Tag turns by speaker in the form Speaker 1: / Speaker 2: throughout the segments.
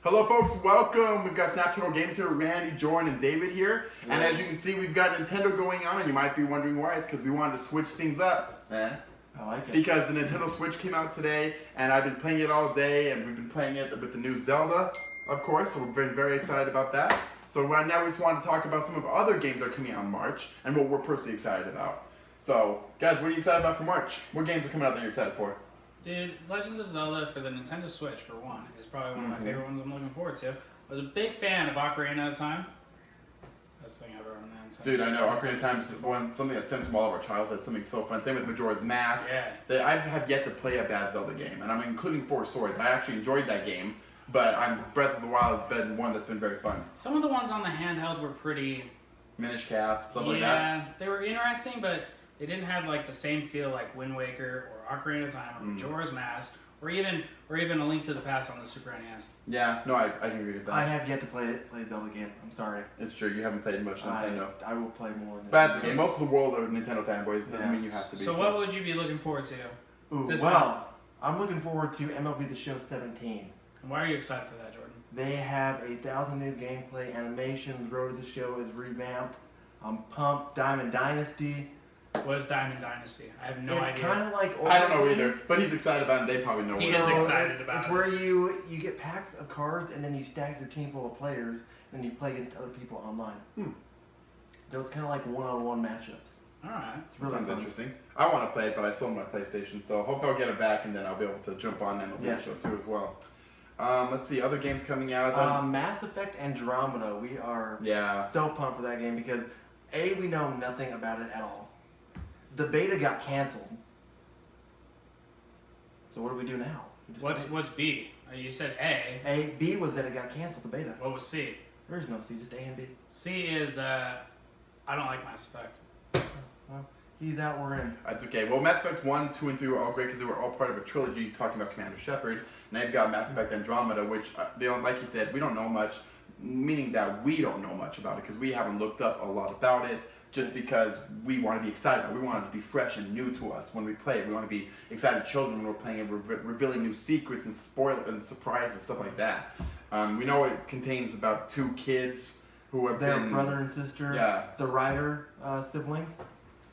Speaker 1: Hello folks, welcome. We've got Snap Turtle Games here, Randy, Jordan, and David here. And as you can see, we've got Nintendo going on, and you might be wondering why. It's because we wanted to switch things up.
Speaker 2: I like it.
Speaker 1: Because the Nintendo Switch came out today, and I've been playing it all day, and we've been playing it with the new Zelda, of course, so we've been very excited about that. So right now we just want to talk about some of the other games that are coming out in March, and what we're personally excited about. So, guys, what are you excited about for March? What games are coming out that you're excited for?
Speaker 3: Dude, Legends of Zelda for the Nintendo Switch, for one, is probably one of my favorite ones I'm looking forward to. I was a big fan of Ocarina of Time. Best thing ever on that.
Speaker 1: Dude, I know. Ocarina of Time is something that stems from all of our childhood. Something so fun. Same with Majora's Mask.
Speaker 3: Yeah.
Speaker 1: I have yet to play a bad Zelda game, and I'm including Four Swords. I actually enjoyed that game, but Breath of the Wild has been one that's been very fun.
Speaker 3: Some of the ones on the handheld were pretty...
Speaker 1: Minish Cap, stuff like that.
Speaker 3: Yeah, they were interesting, but they didn't have like the same feel like Wind Waker or Ocarina of Time or Majora's Mask or even A Link to the Past on the Super NES.
Speaker 1: Yeah, no, I can agree with that.
Speaker 2: I have yet to play Zelda game. I'm sorry.
Speaker 1: It's true, you haven't played much Nintendo.
Speaker 2: I will play more.
Speaker 1: But that's okay. Most of the world are Nintendo fanboys. Doesn't mean you have to be.
Speaker 3: So what would you be looking forward to?
Speaker 2: Ooh,
Speaker 3: this
Speaker 2: well, I'm looking forward to MLB The Show 17.
Speaker 3: And why are you excited for that, Jordan?
Speaker 2: They have 1,000 new gameplay animations. Road to the Show is revamped. I'm pumped. Diamond Dynasty.
Speaker 3: What is Diamond Dynasty? I have no idea.
Speaker 2: It's kind of like...
Speaker 1: I don't know either, but he's excited about it, and they probably know what
Speaker 3: He
Speaker 1: it
Speaker 3: is
Speaker 1: is.
Speaker 3: excited about
Speaker 2: It's
Speaker 3: it.
Speaker 2: where you get packs of cards, and then you stack your team full of players, and you play against other people online. So it's kind of like one-on-one matchups.
Speaker 3: Alright.
Speaker 2: It's really
Speaker 1: Sounds
Speaker 2: fun.
Speaker 1: interesting. I want to play it, but I sold my PlayStation, so hopefully I'll get it back, and then I'll be able to jump on MLB
Speaker 2: Yeah.
Speaker 1: Show too as well. Let's see, other games coming out.
Speaker 2: Mass Effect Andromeda. We are
Speaker 1: Yeah.
Speaker 2: so pumped for that game because we know nothing about it at all. The beta got canceled. So what do we do now? We just wait.
Speaker 3: What's B? You said A.
Speaker 2: B was that it got canceled, the beta.
Speaker 3: What was C?
Speaker 2: There's no C, just A and B.
Speaker 3: C is I don't like Mass Effect.
Speaker 2: Well, he's out, we're in.
Speaker 1: That's okay. Well, Mass Effect 1, 2, and 3 were all great because they were all part of a trilogy talking about Commander Shepard. Now you've got Mass Effect Andromeda, which, like you said, we don't know much, meaning that we don't know much about it because we haven't looked up a lot about it just because we want to be excited about it. We want it to be fresh and new to us when we play it. We want to be excited children when we're playing it, revealing new secrets and surprises, stuff like that. We know it contains about 2 kids who have
Speaker 2: Their
Speaker 1: been...
Speaker 2: brother and sister,
Speaker 1: Yeah.
Speaker 2: the Ryder siblings.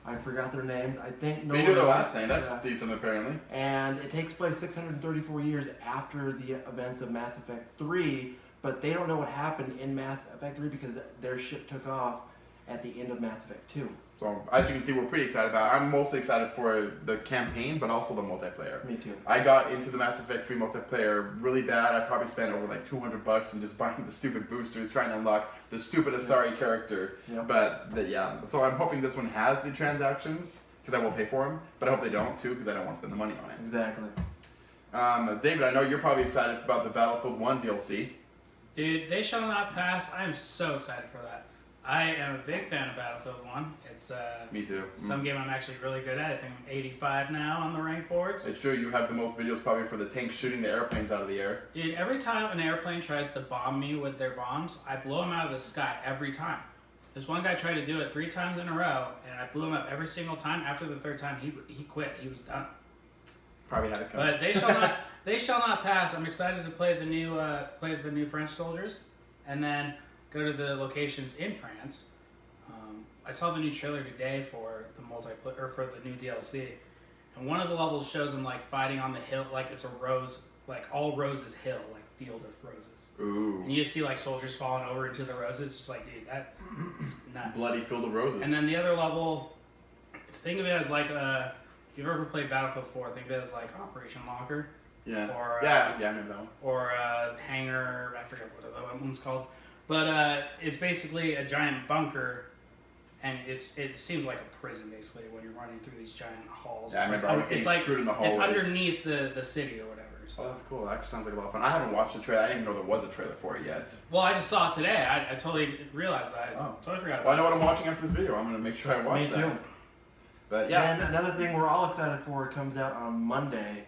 Speaker 2: I forgot their names. I think
Speaker 1: They do their last name. That's decent, apparently.
Speaker 2: And it takes place 634 years after the events of Mass Effect 3, but they don't know what happened in Mass Effect 3 because their ship took off at the end of Mass Effect 2.
Speaker 1: So, as you can see, we're pretty excited about it. I'm mostly excited for the campaign, but also the multiplayer.
Speaker 2: Me too.
Speaker 1: I got into the Mass Effect 3 multiplayer really bad. I probably spent over like $200 and just buying the stupid boosters, trying to unlock the stupid Asari character.
Speaker 2: Yep.
Speaker 1: But, yeah, so I'm hoping this one has the transactions, because I will pay for them. But I hope they don't, too, because I don't want to spend the money on it.
Speaker 2: Exactly.
Speaker 1: David, I know you're probably excited about the Battlefield 1 DLC.
Speaker 3: Dude, They Shall Not Pass. I am so excited for that. I am a big fan of Battlefield 1. It's
Speaker 1: Me too.
Speaker 3: some game I'm actually really good at. I think I'm 85 now on the rank boards.
Speaker 1: It's true, you have the most videos probably for the tanks shooting the airplanes out of the air.
Speaker 3: Dude, every time an airplane tries to bomb me with their bombs, I blow them out of the sky every time. This one guy tried to do it 3 times in a row, and I blew him up every single time. After the 3rd time, he quit. He was done.
Speaker 1: Probably had it come.
Speaker 3: But They Shall Not Pass. I'm excited to play the new as the new French soldiers, and then go to the locations in France. I saw the new trailer today for the multiplayer or for the new DLC, and one of the levels shows them like fighting on the hill, like it's a rose, like all roses hill, like field of roses.
Speaker 1: Ooh.
Speaker 3: And you just see like soldiers falling over into the roses, just like dude, that is nuts.
Speaker 1: Bloody field of roses.
Speaker 3: And then the other level, think of it as like if you've ever played Battlefield 4, think of it as like Operation Locker.
Speaker 1: Yeah.
Speaker 3: Or,
Speaker 1: yeah, I remember that one.
Speaker 3: Or Hangar, I forget what the other one's called. But it's basically a giant bunker, and it seems like a prison basically when you're running through these giant halls.
Speaker 1: Yeah, I remember I was getting screwed in the hallways.
Speaker 3: It's underneath the city or whatever. So.
Speaker 1: Oh, that's cool. That actually sounds like a lot of fun. I haven't watched the trailer. I didn't even know there was a trailer for it yet.
Speaker 3: Well, I just saw it today. I totally realized that.
Speaker 1: Oh.
Speaker 3: Totally forgot about
Speaker 1: Well, I know what I'm watching after this video. I'm going to make sure I watch
Speaker 2: Me
Speaker 1: that.
Speaker 2: too.
Speaker 1: But yeah.
Speaker 2: And another thing we're all excited for comes out on Monday.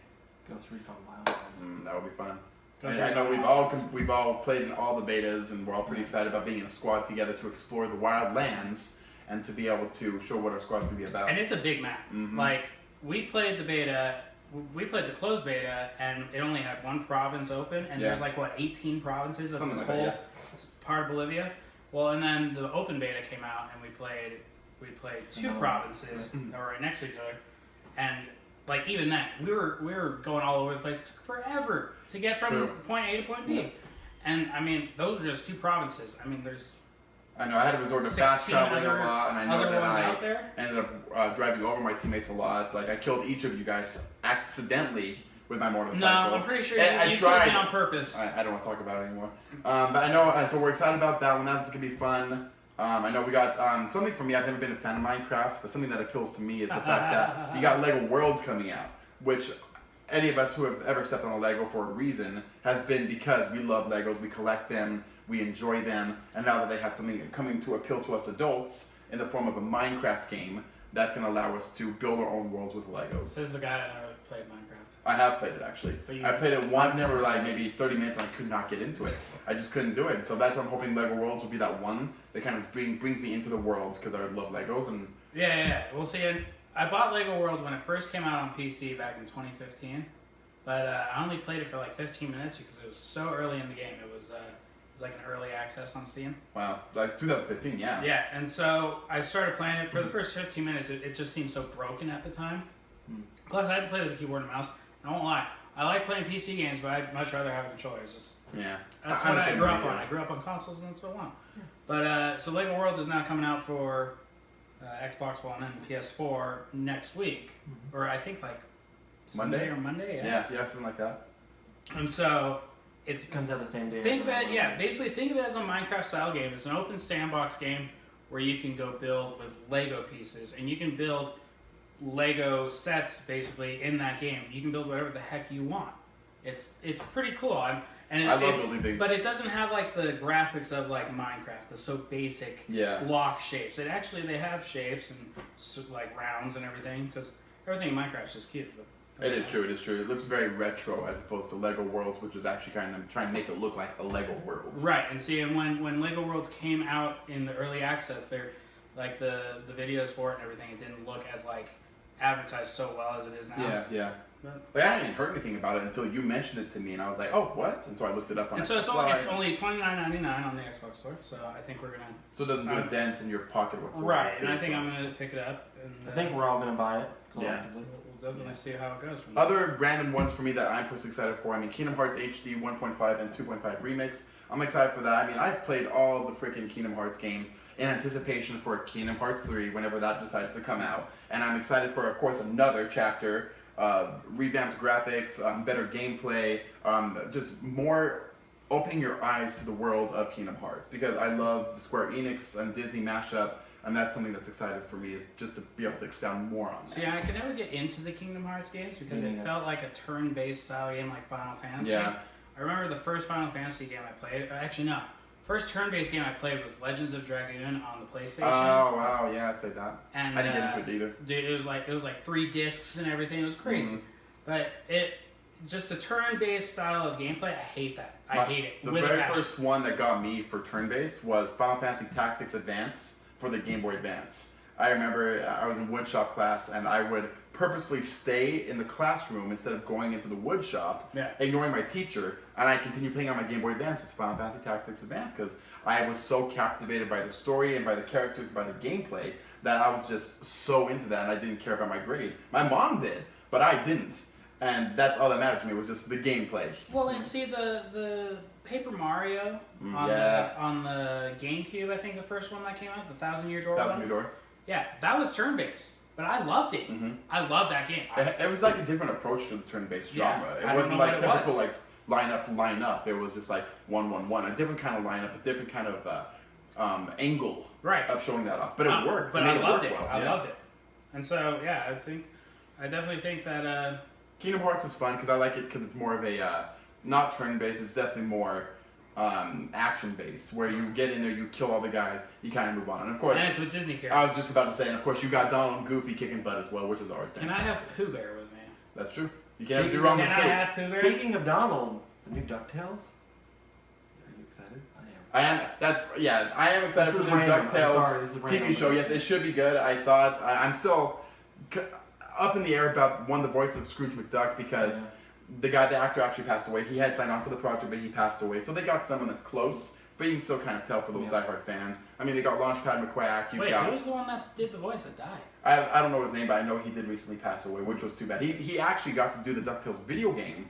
Speaker 2: Ghost Recon Wildlands.
Speaker 1: That would be fun.
Speaker 3: Ghost
Speaker 1: I know
Speaker 3: Recon
Speaker 1: we've all played in all the betas, and we're all pretty excited about being in a squad together to explore the wildlands and to be able to show what our squad's going to be about.
Speaker 3: And it's a big map.
Speaker 1: Mhm.
Speaker 3: Like, we played the beta, we played the closed beta, and it only had one province open, and
Speaker 1: Yeah.
Speaker 3: there's like what 18 provinces of
Speaker 1: Something
Speaker 3: this
Speaker 1: like
Speaker 3: whole
Speaker 1: that,
Speaker 3: part of Bolivia. Well, and then the open beta came out, and we played two
Speaker 2: Oh.
Speaker 3: provinces that were right next to each other, and like even then, we were going all over the place. It took forever to get from
Speaker 1: True.
Speaker 3: point A to point B, and I mean those were just two provinces. I mean, there's
Speaker 1: I know I had to resort to fast
Speaker 3: 16
Speaker 1: traveling
Speaker 3: other-
Speaker 1: a lot, and I know
Speaker 3: other
Speaker 1: that
Speaker 3: ones
Speaker 1: I
Speaker 3: out there.
Speaker 1: ended up driving over my teammates a lot. Like I killed each of you guys accidentally with my motorcycle.
Speaker 3: No, I'm pretty sure
Speaker 1: And I
Speaker 3: you killed
Speaker 1: tried.
Speaker 3: me on purpose.
Speaker 1: I don't want to talk about it anymore. But I know, so we're excited about that one. That's gonna be fun. I know we got something for me. I've never been a fan of Minecraft, but something that appeals to me is the fact that you got Lego Worlds coming out, which any of us who have ever stepped on a Lego for a reason has been because we love Legos, we collect them, we enjoy them, and now that they have something coming to appeal to us adults in the form of a Minecraft game, that's gonna allow us to build our own worlds with Legos.
Speaker 3: This is the guy that never played Minecraft.
Speaker 1: I have played it actually.
Speaker 3: But you-
Speaker 1: I played it once
Speaker 2: never
Speaker 1: for like
Speaker 2: played it.
Speaker 1: maybe 30 minutes and I could not get into it. I just couldn't do it. So that's why I'm hoping Lego Worlds will be that one that kind of brings me into the world because I love Legos and
Speaker 3: Yeah. We'll see. And I bought Lego Worlds when it first came out on PC back in 2015, but I only played it for like 15 minutes because it was so early in the game. It was like an early access on Steam.
Speaker 1: wow, like 2015, yeah.
Speaker 3: Yeah, and so I started playing it for the first 15 minutes. It just seemed so broken at the time. Plus, I had to play with a keyboard and mouse. I won't lie. I like playing PC games, but I'd much rather have a controller. It's just
Speaker 1: Yeah.
Speaker 3: that's
Speaker 1: I'm
Speaker 3: what
Speaker 1: the
Speaker 3: I
Speaker 1: same
Speaker 3: grew
Speaker 1: way,
Speaker 3: up on.
Speaker 1: yeah.
Speaker 3: I grew up on consoles, and that's what I want. But so Lego Worlds is now coming out for Xbox One and PS4 next week, or I think like Sunday
Speaker 1: Monday?
Speaker 3: or Monday.
Speaker 1: Yeah, something like that.
Speaker 3: And so it's
Speaker 2: It comes out the same day.
Speaker 3: think of it, yeah. Basically, think of it as a Minecraft style game. It's an open sandbox game where you can go build with Lego pieces, and you can build Lego sets basically in that game. You can build whatever the heck you want. It's pretty cool. I
Speaker 1: love building things.
Speaker 3: but it doesn't have like the graphics of like Minecraft, the so basic
Speaker 1: Yeah.
Speaker 3: block shapes. They have shapes and like rounds and everything because everything in Minecraft is just cute. But
Speaker 1: It is true, it is true. It looks very retro as opposed to Lego Worlds, which is actually kind of trying to make it look like a Lego world.
Speaker 3: Right, and see, and when Lego Worlds came out in the early access, they're like the videos for it and everything. It didn't look as like advertised so well as it is now.
Speaker 1: Yeah.
Speaker 3: But-
Speaker 1: Like, I hadn't heard anything about it until you mentioned it to me, and I was like, "Oh, what?" And so I looked it up on.
Speaker 3: And so it's
Speaker 1: Xbox.
Speaker 3: only $29.99 on the Xbox Store. So I think we're gonna
Speaker 1: So it doesn't do a dent in your pocket whatsoever.
Speaker 3: right,
Speaker 1: too,
Speaker 3: and I think
Speaker 1: so.
Speaker 3: I'm gonna pick it up. And,
Speaker 2: I think we're all gonna buy it
Speaker 1: Yeah.
Speaker 2: collectively.
Speaker 3: we'll definitely see how it goes from there.
Speaker 1: Other random ones for me that I'm personally excited for. I mean, Kingdom Hearts HD 1.5 and 2.5 remix. I'm excited for that. I mean, I've played all the freaking Kingdom Hearts games in anticipation for Kingdom Hearts 3 whenever that decides to come out, and I'm excited for, of course, another chapter. Revamped graphics, better gameplay, just more opening your eyes to the world of Kingdom Hearts because I love the Square Enix and Disney mashup, and that's something that's excited for me is just to be able to expound more on that.
Speaker 3: So yeah, I could never get into the Kingdom Hearts games because
Speaker 2: Me
Speaker 3: it
Speaker 2: neither.
Speaker 3: felt like a turn-based style game like Final Fantasy.
Speaker 1: Yeah.
Speaker 3: I remember the first Final Fantasy game I played. Actually, no. First turn-based game I played was Legends of Dragoon on the PlayStation.
Speaker 1: Oh wow, yeah, I played that.
Speaker 3: and
Speaker 1: I didn't get into it either.
Speaker 3: dude, it was like 3 discs and everything. It was crazy.
Speaker 1: Mhm.
Speaker 3: But it just the turn-based style of gameplay. I hate that. I
Speaker 1: My-
Speaker 3: hate it.
Speaker 1: The
Speaker 3: with a
Speaker 1: very
Speaker 3: passion.
Speaker 1: first one that got me for turn-based was Final Fantasy Tactics Advance for the Game Boy Advance. I remember I was in woodshop class and I would purposely stay in the classroom instead of going into the woodshop,
Speaker 3: Yeah.
Speaker 1: ignoring my teacher, and I continued playing on my Game Boy Advance with Final Fantasy Tactics Advance because I was so captivated by the story and by the characters and by the gameplay that I was just so into that and I didn't care about my grade. My mom did, but I didn't. And that's all that mattered to me was just the gameplay.
Speaker 3: Well, and see the Paper Mario
Speaker 1: yeah.
Speaker 3: on the GameCube. I think the first one that came out, the Thousand Year Door.
Speaker 1: Thousand
Speaker 3: one.
Speaker 1: Year Door.
Speaker 3: Yeah, that was turn-based, but I loved it.
Speaker 1: Mm-hmm.
Speaker 3: I love that game.
Speaker 1: It was like a different approach to the turn-based
Speaker 3: Yeah,
Speaker 1: genre.
Speaker 3: I
Speaker 1: It
Speaker 3: don't
Speaker 1: wasn't
Speaker 3: know
Speaker 1: like
Speaker 3: what it
Speaker 1: typical
Speaker 3: was.
Speaker 1: like line up. It was just like 1-1-1, a different kind of lineup, a different kind of angle
Speaker 3: Right.
Speaker 1: of showing that off. But it worked.
Speaker 3: But
Speaker 1: It
Speaker 3: I
Speaker 1: made
Speaker 3: loved
Speaker 1: work
Speaker 3: it.
Speaker 1: well.
Speaker 3: I
Speaker 1: yeah.
Speaker 3: loved it. And so yeah, I definitely think that
Speaker 1: Kingdom Hearts is fun because I like it because it's more of a not turn-based. It's definitely more action-based, where you get in there, you kill all the guys, you kind of move on. And of course,
Speaker 3: and it's with Disney characters.
Speaker 1: I was just about to say, and of course, you got Donald and Goofy kicking butt as well, which is always
Speaker 3: Can
Speaker 1: fantastic.
Speaker 3: I have Pooh Bear with me?
Speaker 1: That's true. You can't
Speaker 2: Speaking
Speaker 1: do wrong
Speaker 3: Can
Speaker 1: with
Speaker 3: I
Speaker 1: Pooh.
Speaker 3: have Pooh Bear?
Speaker 2: Speaking of Donald, the new DuckTales. Are you excited? I am.
Speaker 1: I am excited
Speaker 2: This
Speaker 1: for
Speaker 2: is
Speaker 1: the
Speaker 2: random. I'm sorry,
Speaker 1: DuckTales
Speaker 2: this is
Speaker 1: TV
Speaker 2: random,
Speaker 1: show.
Speaker 2: but-
Speaker 1: Yes, it should be good. I saw it. I'm still up in the air about the voice of Scrooge McDuck because the actor actually passed away. He had signed on for the project, but he passed away. So they got someone that's close, but you can still kind of tell for those diehard fans. I mean, they got Launchpad McQuack.
Speaker 3: Wait, who was the one that did the voice that died?
Speaker 1: I don't know his name, but I know he did recently pass away, which was too bad. He actually got to do the DuckTales video game.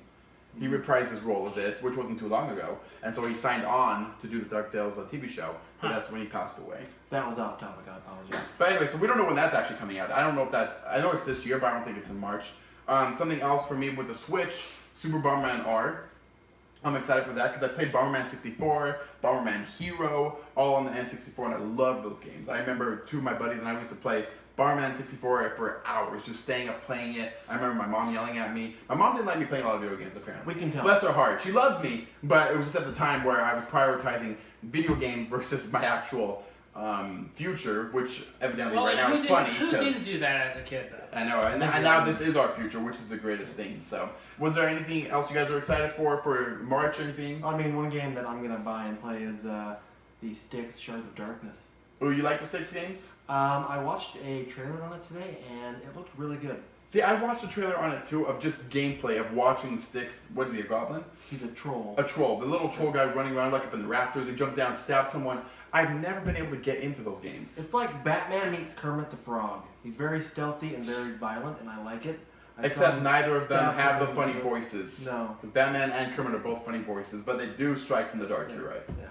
Speaker 1: He reprised his role as it, which wasn't too long ago, and so he signed on to do the DuckTales TV show. But that's when he passed away.
Speaker 2: That was off topic. I apologize.
Speaker 1: But anyway, so we don't know when that's actually coming out. I don't know if that's. I know it's this year, but I don't think it's in March. Something else for me with the Switch, Super Bomberman R. I'm excited for that because I played Bomberman 64, Bomberman Hero, all on the N64, and I love those games. I remember two of my buddies and I used to play Bomberman 64 for hours, just staying up playing it. I remember my mom yelling at me. My mom didn't like me playing a lot of video games, apparently.
Speaker 2: We can tell.
Speaker 1: Bless her heart. She loves me, but it was just at the time where I was prioritizing video game versus my actual future, which evidently right now is funny.
Speaker 3: Who didn't do that as a kid, though?
Speaker 1: I know, and now this is our future, which is the greatest thing. So, was there anything else you guys are excited for March or anything?
Speaker 2: I mean, one game that I'm gonna buy and play is the Styx Shards of Darkness.
Speaker 1: Oh, you like the Styx games?
Speaker 2: I watched a trailer on it today, and it looked really good.
Speaker 1: See, I watched a trailer on it too of just gameplay of watching Styx. What is he, a goblin?
Speaker 2: He's a troll.
Speaker 1: A troll. The little troll guy running around like up in the rafters. He jumped down, stabbed someone. I've never been able to get into those games.
Speaker 2: It's like Batman meets Kermit the Frog. He's very stealthy and very violent, and I like it.
Speaker 1: Except neither of them
Speaker 2: stab
Speaker 1: have the
Speaker 2: somebody
Speaker 1: funny
Speaker 2: with-
Speaker 1: voices.
Speaker 2: No.
Speaker 1: Because Batman and Kermit are both funny voices, but they do strike from the dark, you're right.
Speaker 2: Yeah.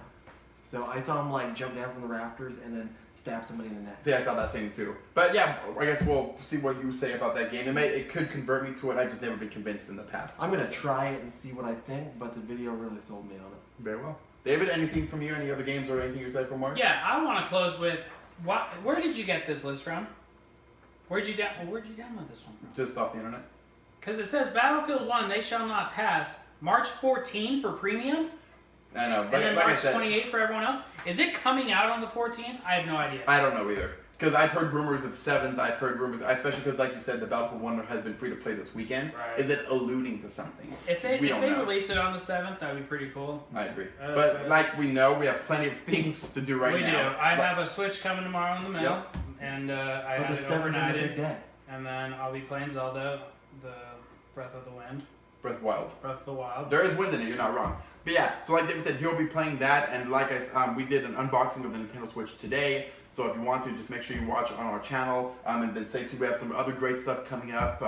Speaker 2: So I saw him like jump down from the rafters and then stab somebody in the neck.
Speaker 1: See, I saw that same too. But yeah, I guess we'll see what you say about that game. It could convert me to it. I've just never been convinced in the past.
Speaker 2: I'm gonna try it and see what I think, but the video really sold me on it.
Speaker 1: Very well. David, anything from you? Any other games or anything you're excited for March?
Speaker 3: Yeah, I want to close with where did you get this list from? Where'd you download this one from?
Speaker 1: Just off the internet.
Speaker 3: Because it says Battlefield 1, They Shall Not Pass, March 14 for premium,
Speaker 1: I know,
Speaker 3: and
Speaker 1: but
Speaker 3: then
Speaker 1: like I
Speaker 3: March
Speaker 1: said,
Speaker 3: 28 for everyone else. Is it coming out on the 14th? I have no idea.
Speaker 1: I don't know either. Because I've heard rumors of 7th. I've heard rumors, especially because, like you said, the Battlefield 1 has been free to play this weekend.
Speaker 3: Right.
Speaker 1: Is it alluding to something?
Speaker 3: If they
Speaker 1: We don't know.
Speaker 3: release it on the 7th, that'd be pretty cool.
Speaker 1: I agree.
Speaker 3: but-
Speaker 1: But like we know, we have plenty of things to do right
Speaker 3: we
Speaker 1: now.
Speaker 3: do. I have a Switch coming tomorrow in the mail,
Speaker 1: Yep.
Speaker 3: and I
Speaker 2: But
Speaker 3: had
Speaker 2: the
Speaker 3: it
Speaker 2: 7th is a big
Speaker 3: overnighted,
Speaker 2: day.
Speaker 3: and then I'll be playing Zelda, the Breath of the Wind,
Speaker 1: Breath of the Wild.
Speaker 3: Breath of the Wild.
Speaker 1: There is wind in it, you're not wrong. But yeah, so like David said, he'll be playing that, and like we did an unboxing of the Nintendo Switch today, so if you want to, just make sure you watch it on our channel, and then stay tuned, we have some other great stuff coming up.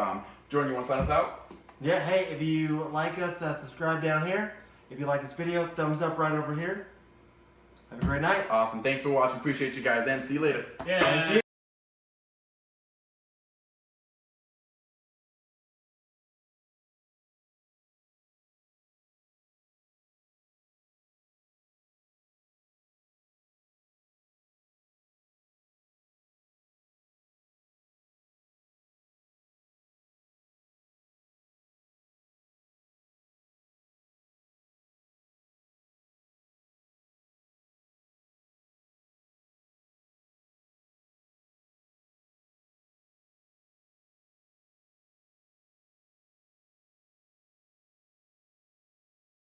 Speaker 1: Jordan, you want to sign us out?
Speaker 2: Yeah, hey, if you like us, subscribe down here. If you like this video, thumbs up right over here. Have a great night.
Speaker 1: Awesome, thanks for watching, appreciate you guys, and see you later.
Speaker 3: Yeah.
Speaker 2: Thank you.